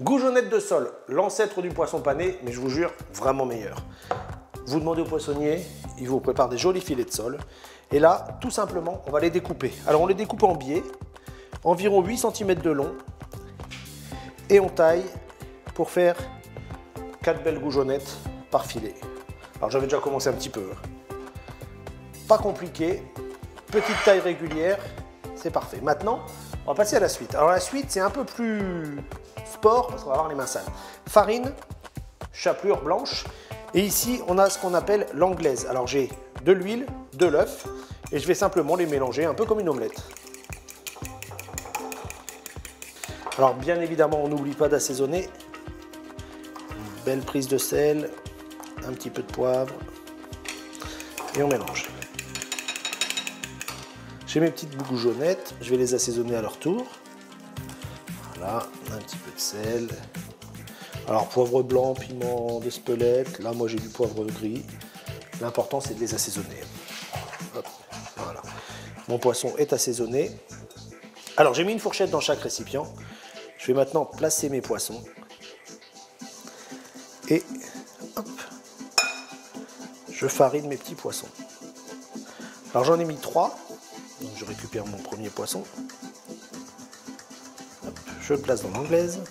Goujonette de sol, l'ancêtre du poisson pané, mais je vous jure, vraiment meilleur. Vous demandez au poissonnier, il vous prépare des jolis filets de sol. Et là, tout simplement, on va les découper. Alors on les découpe en biais, environ 8 cm de long. Et on taille pour faire 4 belles goujonnettes par filet. Alors j'avais déjà commencé un petit peu. Pas compliqué, petite taille régulière, c'est parfait. Maintenant, on va passer à la suite. Alors la suite, c'est un peu plus sport parce qu'on va avoir les mains sales. Farine, chapelure blanche. Et ici, on a ce qu'on appelle l'anglaise. Alors j'ai de l'huile, de l'œuf et je vais simplement les mélanger un peu comme une omelette. Alors bien évidemment, on n'oublie pas d'assaisonner. Une belle prise de sel, un petit peu de poivre et on mélange. J'ai mes petites goujonnettes, je vais les assaisonner à leur tour. Voilà, un petit peu de sel. Alors poivre blanc, piment d'Espelette, là moi j'ai du poivre gris. L'important c'est de les assaisonner. Hop, voilà. Mon poisson est assaisonné. Alors j'ai mis une fourchette dans chaque récipient. Je vais maintenant placer mes poissons. Et hop, je farine mes petits poissons. Alors j'en ai mis 3. Donc je récupère mon premier poisson. Hop, je le place dans l'anglaise.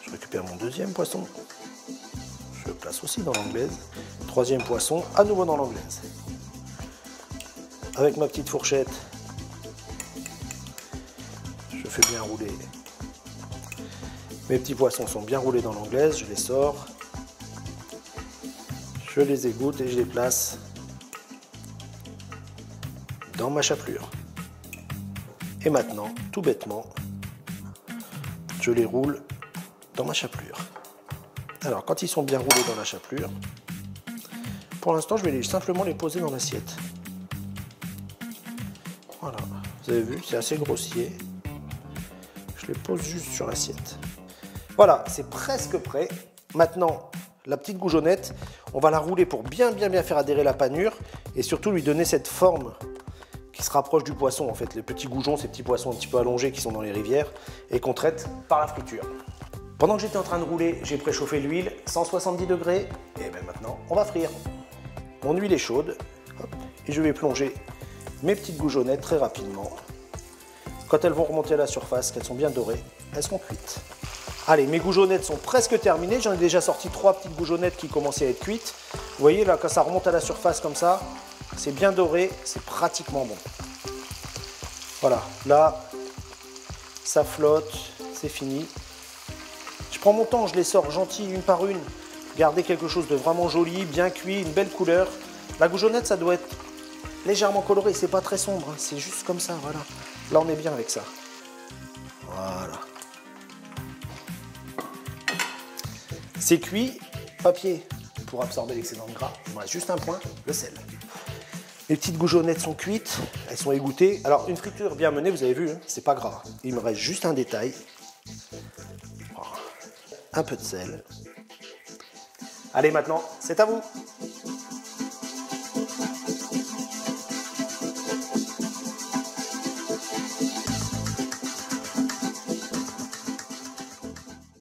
Je récupère mon deuxième poisson. Je le place aussi dans l'anglaise. Troisième poisson, à nouveau dans l'anglaise. Avec ma petite fourchette, je fais bien rouler. Mes petits poissons sont bien roulés dans l'anglaise, je les sors. Je les égoutte et je les place dans ma chapelure. Et maintenant, tout bêtement, je les roule dans ma chapelure. Alors, quand ils sont bien roulés dans la chapelure, pour l'instant, je vais simplement les poser dans l'assiette. Voilà, vous avez vu, c'est assez grossier. Je les pose juste sur l'assiette. Voilà, c'est presque prêt. Maintenant, la petite goujonnette, on va la rouler pour bien faire adhérer la panure et surtout lui donner cette forme qui se rapproche du poisson en fait. Les petits goujons, ces petits poissons un petit peu allongés qui sont dans les rivières et qu'on traite par la friture. Pendant que j'étais en train de rouler, j'ai préchauffé l'huile, 170 degrés, et bien maintenant, on va frire. Mon huile est chaude, hop, et je vais plonger mes petites goujonnettes très rapidement. Quand elles vont remonter à la surface, qu'elles sont bien dorées, elles seront cuites. Allez, mes goujonnettes sont presque terminées, j'en ai déjà sorti 3 petites goujonnettes qui commençaient à être cuites. Vous voyez là, quand ça remonte à la surface comme ça, c'est bien doré, c'est pratiquement bon. Voilà, là, ça flotte, c'est fini. Je prends mon temps, je les sors gentilles une par une. Gardez quelque chose de vraiment joli, bien cuit, une belle couleur. La goujonnette, ça doit être légèrement coloré, c'est pas très sombre, hein, c'est juste comme ça, voilà. Là, on est bien avec ça. Voilà. C'est cuit, papier pour absorber l'excédent de gras. Il me reste juste un point, le sel. Les petites goujonnettes sont cuites, elles sont égouttées. Alors, une friture bien menée, vous avez vu, hein, c'est pas gras. Il me reste juste un détail. Un peu de sel. Allez, maintenant, c'est à vous.